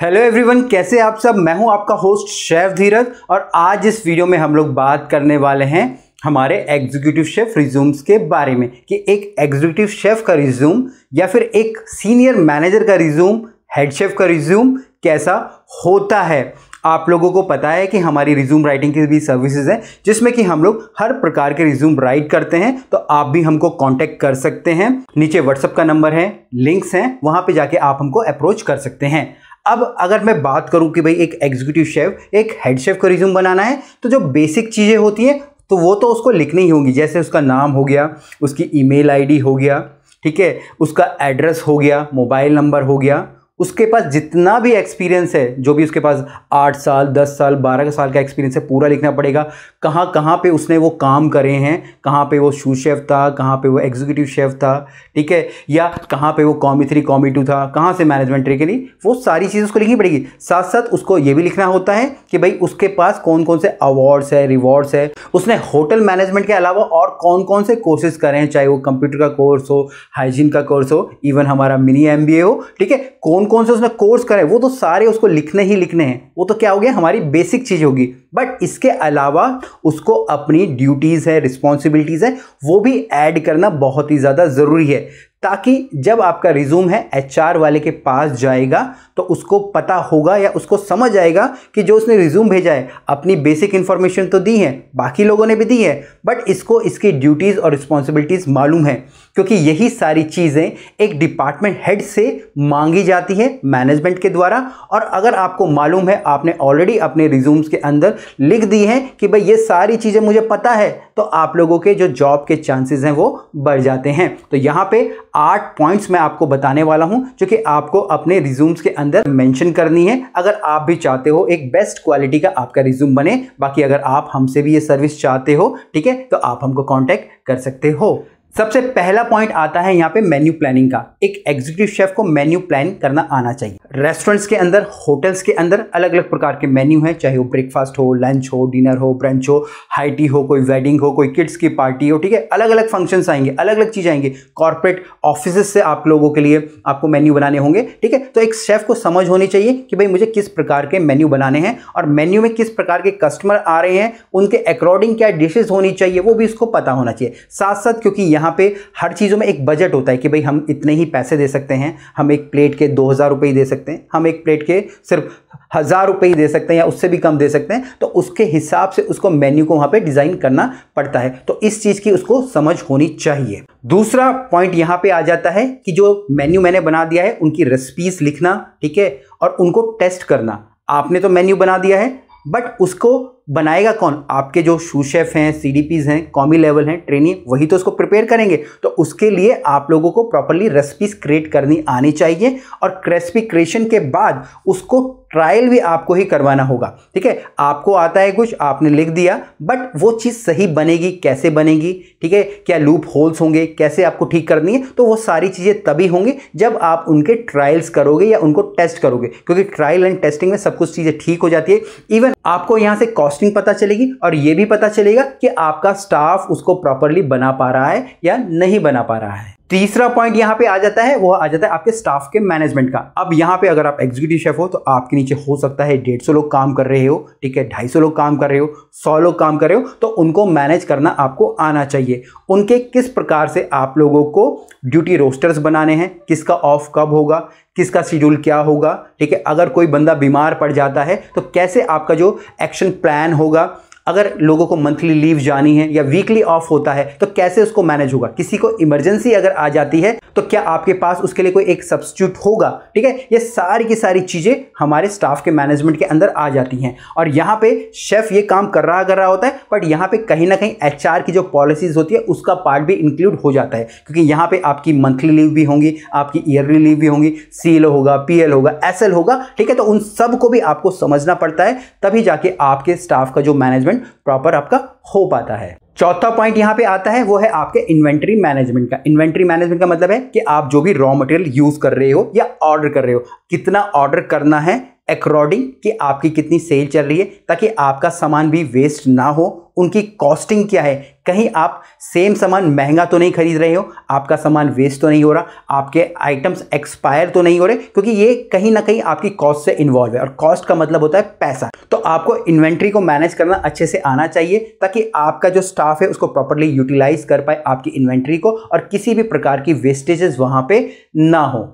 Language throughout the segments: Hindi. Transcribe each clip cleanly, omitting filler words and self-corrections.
हेलो एवरीवन, कैसे आप सब। मैं हूं आपका होस्ट शेफ धीरज और आज इस वीडियो में हम लोग बात करने वाले हैं हमारे एग्जीक्यूटिव शेफ रिज्यूम्स के बारे में कि एक एग्जीक्यूटिव शेफ का रिज्यूम या फिर एक सीनियर मैनेजर का रिज्यूम, हेड शेफ का रिज्यूम कैसा होता है। आप लोगों को पता है कि हमारी रिज्यूम राइटिंग की भी सर्विसेज हैं जिसमें कि हम लोग हर प्रकार के रिज्यूम राइट करते हैं, तो आप भी हमको कांटेक्ट कर सकते हैं। नीचे व्हाट्सएप का नंबर है, लिंक्स हैं, वहां पे जाके आप हमको अप्रोच कर सकते हैं। अब अगर मैं बात करूं कि भाई एक एग्जीक्यूटिव शेफ, एक हेड शेफ का रिज्यूम बनाना है तो जो बेसिक चीज़ें होती हैं तो वो तो उसको लिखनी ही होंगी। जैसे उसका नाम हो गया, उसकी ईमेल आईडी हो गया, ठीक है, उसका एड्रेस हो गया, मोबाइल नंबर हो गया, उसके पास जितना भी एक्सपीरियंस है, जो भी उसके पास 8 साल 10 साल 12 साल का एक्सपीरियंस है, पूरा लिखना पड़ेगा। कहाँ कहाँ पे उसने वो काम करे हैं, कहाँ पे वो शू शेफ था, कहाँ पे वो एग्जीक्यूटिव शेफ था, ठीक है, या कहाँ पे वो कॉमी 3 कॉमी 2 था, कहाँ से मैनेजमेंट ट्रे के लिए, वो सारी चीज़ उसको लिखनी पड़ेगी। साथ साथ उसको ये भी लिखना होता है कि भाई उसके पास कौन कौन से अवार्ड्स है, रिवॉर्ड्स है, उसने होटल मैनेजमेंट के अलावा और कौन कौन से कोर्सेज करे हैं, चाहे वो कंप्यूटर का कोर्स हो, हाइजीन का कोर्स हो, इवन हमारा मिनी MBA हो, ठीक है, कौन कौन से उसने कोर्स करे, वो तो सारे उसको लिखने ही लिखने हैं। वो तो क्या हो गया, हमारी बेसिक चीज होगी। बट इसके अलावा उसको अपनी ड्यूटीज है, रिस्पॉन्सिबिलिटीज है, वो भी ऐड करना बहुत ही ज्यादा जरूरी है, ताकि जब आपका रिज्यूम है HR वाले के पास जाएगा तो उसको पता होगा या उसको समझ आएगा कि जो उसने रिज्यूम भेजा है, अपनी बेसिक इंफॉर्मेशन तो दी है, बाकी लोगों ने भी दी है, बट इसको इसकी ड्यूटीज और रिस्पॉन्सिबिलिटीज मालूम है, क्योंकि यही सारी चीजें एक डिपार्टमेंट हेड से मांगी जाती है मैनेजमेंट के द्वारा। और अगर आपको मालूम है, आपने ऑलरेडी अपने रिज्यूम्स के अंदर लिख दी है कि भाई ये सारी चीजें मुझे पता है, तो आप लोगों के जो जॉब के चांसेस हैं वो बढ़ जाते हैं। तो यहाँ पे 8 पॉइंट्स मैं आपको बताने वाला हूं जो कि आपको अपने रिज्यूम्स के अंदर मेंशन करनी है, अगर आप भी चाहते हो एक बेस्ट क्वालिटी का आपका रिज्यूम बने। बाकी अगर आप हमसे भी ये सर्विस चाहते हो, ठीक है, तो आप हमको कांटेक्ट कर सकते हो। सबसे पहला पॉइंट आता है यहाँ पे मेन्यू प्लानिंग का। एक एग्जीक्यूटिव शेफ को मेन्यू प्लान करना आना चाहिए। रेस्टोरेंट्स के अंदर, होटल्स के अंदर अलग अलग प्रकार के मेन्यू हैं, चाहे वो ब्रेकफास्ट हो, लंच हो, डिनर हो, ब्रंच हो, हाई टी हो, कोई वेडिंग हो, कोई किड्स की पार्टी हो, ठीक है, अलग अलग फंक्शंस आएंगे, अलग अलग चीज़ आएंगे। कॉर्पोरेट ऑफिस से आप लोगों के लिए आपको मेन्यू बनाने होंगे, ठीक है। तो एक शेफ को समझ होनी चाहिए कि भाई मुझे किस प्रकार के मेन्यू बनाने हैं और मेन्यू में किस प्रकार के कस्टमर आ रहे हैं, उनके अकॉर्डिंग क्या डिशेज होनी चाहिए, वो भी उसको पता होना चाहिए। साथ साथ क्योंकि यहाँ पे हर चीज़ों में एक बजट होता है कि भाई हम इतने ही पैसे दे सकते हैं, हम एक प्लेट के 2000 रुपये ही दे सकते हैं, हम एक प्लेट के सिर्फ 1000 रुपये ही दे सकते हैं या उससे भी कम दे सकते हैं। तो उसके हिसाब से उसको मेन्यू को वहाँ पे डिज़ाइन करना पड़ता है। तो इस चीज़ की उसको समझ होनी चाहिए। दूसरा पॉइंट यहाँ पे आ जाता है कि जो मेन्यू मैंने बना दिया है उनकी रेसिपीज लिखना, ठीक है, और उनको टेस्ट करना। आपने तो मेन्यू बना दिया है, बट उसको बनाएगा कौन? आपके जो शू शेफ हैं, CDPs हैं, कॉमी लेवल हैं, ट्रेनी, वही तो उसको प्रिपेयर करेंगे। तो उसके लिए आप लोगों को प्रॉपर्ली रेसिपीज क्रिएट करनी आनी चाहिए और रेसिपी क्रिएशन के बाद उसको ट्रायल भी आपको ही करवाना होगा, ठीक है। आपको आता है कुछ, आपने लिख दिया, बट वो चीज़ सही बनेगी, कैसे बनेगी, ठीक है, क्या लूप होल्स होंगे, कैसे आपको ठीक करनी है, तो वो सारी चीज़ें तभी होंगी जब आप उनके ट्रायल्स करोगे या उनको टेस्ट करोगे, क्योंकि ट्रायल एंड टेस्टिंग में सब कुछ चीज़ें ठीक हो जाती है। इवन आपको यहाँ से कॉस्टिंग पता चलेगी और ये भी पता चलेगा कि आपका स्टाफ उसको प्रॉपरली बना पा रहा है या नहीं बना पा रहा है। तीसरा पॉइंट यहाँ पे आ जाता है, वो आ जाता है आपके स्टाफ के मैनेजमेंट का। अब यहाँ पे अगर आप एग्जीक्यूटिव शेफ हो तो आपके नीचे हो सकता है 150 लोग काम कर रहे हो, ठीक है, 250 लोग काम कर रहे हो, 100 लोग काम कर रहे हो, तो उनको मैनेज करना आपको आना चाहिए। उनके किस प्रकार से आप लोगों को ड्यूटी रोस्टर्स बनाने हैं, किसका ऑफ कब होगा, किसका शेड्यूल क्या होगा, ठीक है, अगर कोई बंदा बीमार पड़ जाता है तो कैसे आपका जो एक्शन प्लान होगा, अगर लोगों को मंथली लीव जानी है या वीकली ऑफ होता है तो कैसे उसको मैनेज होगा, किसी को इमरजेंसी अगर आ जाती है तो क्या आपके पास उसके लिए कोई एक सब्स्टिट्यूट होगा, ठीक है। ये सारी की सारी चीजें हमारे स्टाफ के मैनेजमेंट के अंदर आ जाती हैं और यहाँ पे शेफ ये काम कर रहा होता है, बट यहाँ पे कहीं ना कहीं HR की जो पॉलिसीज होती है उसका पार्ट भी इंक्लूड हो जाता है, क्योंकि यहाँ पे आपकी मंथली लीव भी होंगी, आपकी ईयरली लीव भी होंगी, CL होगा, PL होगा, SL होगा, ठीक है। तो उन सब को भी आपको समझना पड़ता है, तभी जाके आपके स्टाफ का जो मैनेजमेंट प्रॉपर आपका हो पाता है। चौथा पॉइंट यहां पे आता है, वो है आपके इन्वेंट्री मैनेजमेंट का। इन्वेंट्री मैनेजमेंट का मतलब है कि आप जो भी रॉ मटेरियल यूज कर रहे हो या ऑर्डर कर रहे हो, कितना ऑर्डर करना है, अकॉर्डिंग कि आपकी कितनी सेल चल रही है, ताकि आपका सामान भी वेस्ट ना हो। उनकी कॉस्टिंग क्या है, कहीं आप सेम सामान महंगा तो नहीं खरीद रहे हो, आपका सामान वेस्ट तो नहीं हो रहा, आपके आइटम्स एक्सपायर तो नहीं हो रहे, क्योंकि ये कहीं ना कहीं आपकी कॉस्ट से इन्वॉल्व है और कॉस्ट का मतलब होता है पैसा। तो आपको इन्वेंट्री को मैनेज करना अच्छे से आना चाहिए, ताकि आपका जो स्टाफ है उसको प्रॉपर्ली यूटिलाइज कर पाए आपकी इन्वेंट्री को, और किसी भी प्रकार की वेस्टेजेस वहां पे ना हो।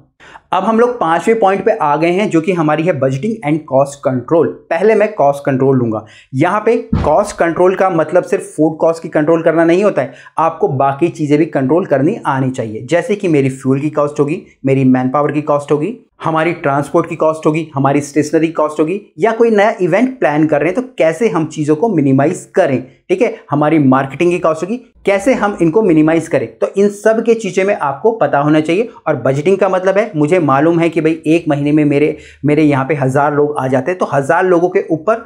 अब हम लोग 5वें पॉइंट पे आ गए हैं, जो कि हमारी है बजटिंग एंड कॉस्ट कंट्रोल। पहले मैं कॉस्ट कंट्रोल लूंगा। यहां पे कॉस्ट कंट्रोल का मतलब सिर्फ फूड कॉस्ट की कंट्रोल करना नहीं होता है, आपको बाकी चीजें भी कंट्रोल करनी आनी चाहिए। जैसे कि मेरी फ्यूल की कॉस्ट होगी, मेरी मैन पावर की कॉस्ट होगी, हमारी ट्रांसपोर्ट की कॉस्ट होगी, हमारी स्टेशनरी कॉस्ट होगी, या कोई नया इवेंट प्लान कर रहे हैं तो कैसे हम चीज़ों को मिनिमाइज करें, ठीक है। हमारी मार्केटिंग की कॉस्ट होगी, कैसे हम इनको मिनिमाइज करें। तो इन सब के चीज़ें में आपको पता होना चाहिए। और बजटिंग का मतलब है, मुझे मालूम है कि भाई एक महीने में मेरे यहाँ पे 1000 लोग आ जाते हैं, तो 1000 लोगों के ऊपर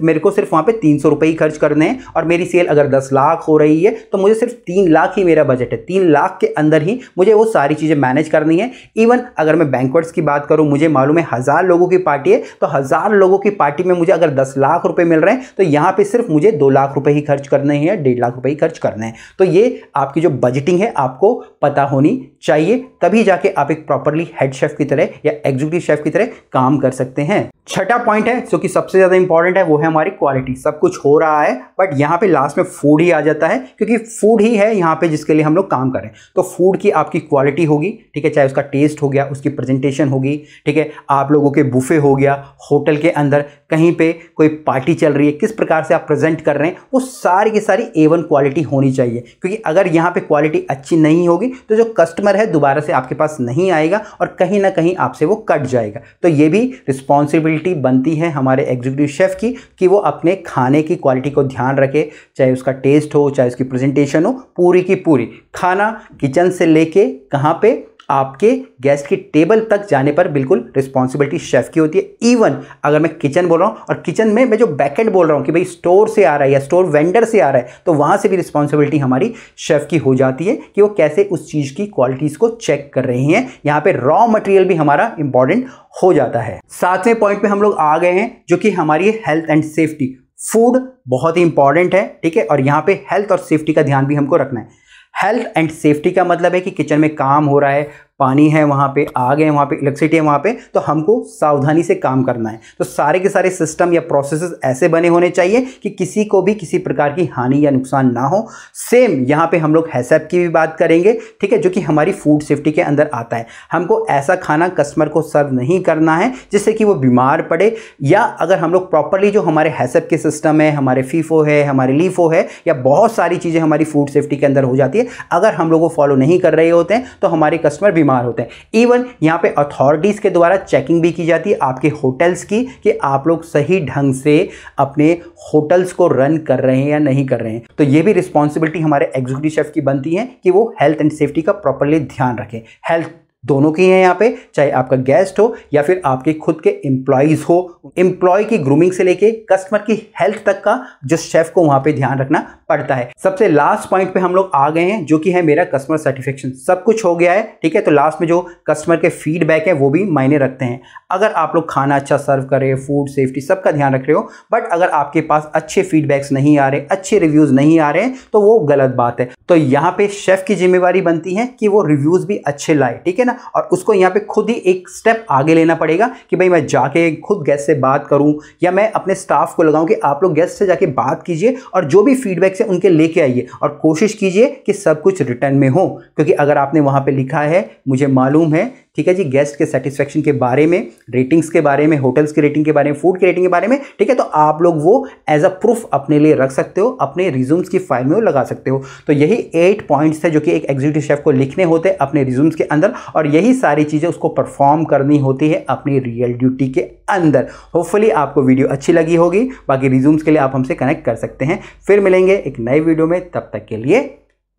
मेरे को सिर्फ वहाँ पे 300 रुपये ही खर्च करने हैं, और मेरी सेल अगर 10 लाख हो रही है तो मुझे सिर्फ 3 लाख ही मेरा बजट है। 3 लाख के अंदर ही मुझे वो सारी चीज़ें मैनेज करनी है। इवन अगर मैं बैंक्वेट्स की बात करूं, मुझे मालूम है 1000 लोगों की पार्टी है, तो 1000 लोगों की पार्टी में मुझे अगर 10 लाख रुपए मिल रहे हैं, तो यहां पे सिर्फ मुझे 2 लाख रुपए ही खर्च करने हैं, 1.5 लाख रुपए ही खर्च करने हैं। तो ये आपकी जो बजटिंग है आपको पता होनी चाहिए, तभी जाके आप एक प्रॉपरली हेड शेफ की तरह या एग्जीक्यूटिव शेफ की तरह काम कर सकते हैं। छठा पॉइंट है जो कि सबसे ज्यादा इंपॉर्टेंट है, वो है हमारी क्वालिटी। सब कुछ हो रहा है, बट यहाँ पे लास्ट में फूड ही आ जाता है, क्योंकि फूड ही है यहाँ पे जिसके लिए हम लोग काम करें। तो फूड की आपकी क्वालिटी होगी, ठीक है, चाहे उसका टेस्ट हो गया, उसकी प्रेजेंटेशन होगी, ठीक है, आप लोगों के बुफे हो गया, होटल के अंदर कहीं पे कोई पार्टी चल रही है, किस प्रकार से आप प्रेजेंट कर रहे हैं, वो सारी की सारी A1 क्वालिटी होनी चाहिए। क्योंकि अगर यहाँ पे क्वालिटी अच्छी नहीं होगी तो जो कस्टमर है दोबारा से आपके पास नहीं आएगा, और कहीं ना कहीं आपसे वो कट जाएगा। तो ये भी रिस्पॉन्सिबिलिटी बनती है हमारे एग्जीक्यूटिव शेफ की, कि वो अपने खाने की क्वालिटी को ध्यान रखे, चाहे उसका टेस्ट हो, चाहे उसकी प्रेजेंटेशन हो, पूरी की पूरी। खाना किचन से लेके कहाँ पे आपके गेस्ट की टेबल तक जाने पर बिल्कुल रिस्पॉन्सिबिलिटी शेफ की होती है। इवन अगर मैं किचन बोल रहा हूं, और किचन में मैं जो बैकएंड बोल रहा हूं कि भाई स्टोर से आ रहा है या स्टोर वेंडर से आ रहा है, तो वहां से भी रिस्पॉन्सिबिलिटी हमारी शेफ की हो जाती है कि वो कैसे उस चीज की क्वालिटीज को चेक कर रही हैं। यहां पे रॉ मटेरियल भी हमारा इंपॉर्टेंट हो जाता है। 7वें पॉइंट पे हम लोग आ गए हैं, जो कि हमारी हेल्थ एंड सेफ्टी। फूड बहुत ही इंपॉर्टेंट है, ठीक है, और यहां पे हेल्थ और सेफ्टी का ध्यान भी हमको रखना है। हेल्थ एंड सेफ्टी का मतलब है कि किचन में काम हो रहा है, पानी है वहाँ पे, आग है वहाँ पे, इलेक्ट्रिसिटी है वहाँ पे, तो हमको सावधानी से काम करना है। तो सारे के सारे सिस्टम या प्रोसेसेस ऐसे बने होने चाहिए कि किसी को भी किसी प्रकार की हानि या नुकसान ना हो। सेम यहाँ पे हम लोग हैसअप की भी बात करेंगे, ठीक है, जो कि हमारी फूड सेफ्टी के अंदर आता है। हमको ऐसा खाना कस्टमर को सर्व नहीं करना है जिससे कि वो बीमार पड़े, या अगर हम लोग प्रॉपरली जो हमारे हैसअप के सिस्टम है, हमारे फीफो है, हमारे लीफो है, या बहुत सारी चीज़ें हमारी फूड सेफ्टी के अंदर हो जाती है, अगर हम लोग वो फॉलो नहीं कर रहे होते हैं तो हमारे कस्टमर बीमार होते हैं। इवन यहां पे अथॉरिटीज के द्वारा चेकिंग भी की जाती है आपके होटल्स की, कि आप लोग सही ढंग से अपने होटल्स को रन कर रहे हैं या नहीं कर रहे हैं। तो ये भी रिस्पॉन्सिबिलिटी हमारे एग्जीक्यूटिव शेफ की बनती है कि वो हेल्थ एंड सेफ्टी का प्रॉपरली ध्यान रखें। हेल्थ दोनों की है यहाँ पे, चाहे आपका गेस्ट हो या फिर आपके खुद के एम्प्लॉयज हो। एम्प्लॉय की ग्रूमिंग से लेके कस्टमर की हेल्थ तक का जो शेफ को वहां पे ध्यान रखना पड़ता है। सबसे लास्ट पॉइंट पे हम लोग आ गए हैं, जो कि है मेरा कस्टमर सर्टिफिकेशन। सब कुछ हो गया है, ठीक है, तो लास्ट में जो कस्टमर के फीडबैक है वो भी मायने रखते हैं। अगर आप लोग खाना अच्छा सर्व कर रहे हैं, फूड सेफ्टी सबका ध्यान रख रहे हो, बट अगर आपके पास अच्छे फीडबैक्स नहीं आ रहे, अच्छे रिव्यूज नहीं आ रहे हैं, तो वो गलत बात है। तो यहाँ पे शेफ की जिम्मेवारी बनती है कि वो रिव्यूज भी अच्छे लाए, ठीक है ना, और उसको यहाँ पे खुद ही एक स्टेप आगे लेना पड़ेगा कि भाई मैं जाके खुद गेस्ट से बात करूं, या मैं अपने स्टाफ को लगाऊं कि आप लोग गेस्ट से जाके बात कीजिए और जो भी फीडबैक से उनके लेके आइए, और कोशिश कीजिए कि सब कुछ रिटर्न में हो। क्योंकि अगर आपने वहां पे लिखा है, मुझे मालूम है, ठीक है जी, गेस्ट के सेटिस्फेक्शन के बारे में, रेटिंग्स के बारे में, होटल्स की रेटिंग के बारे में, फूड की रेटिंग के बारे में, ठीक है, तो आप लोग वो एज अ प्रूफ अपने लिए रख सकते हो, अपने रिज्यूम्स की फाइल में वो लगा सकते हो। तो यही 8 पॉइंट्स थे जो कि एक एग्जीक्यूटिव शेफ को लिखने होते हैं अपने रिज्यूम्स के अंदर, और यही सारी चीजें उसको परफॉर्म करनी होती है अपनी रियल ड्यूटी के अंदर। होपफुली आपको वीडियो अच्छी लगी होगी। बाकी रिज्यूम्स के लिए आप हमसे कनेक्ट कर सकते हैं। फिर मिलेंगे एक नए वीडियो में, तब तक के लिए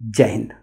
जय हिंद।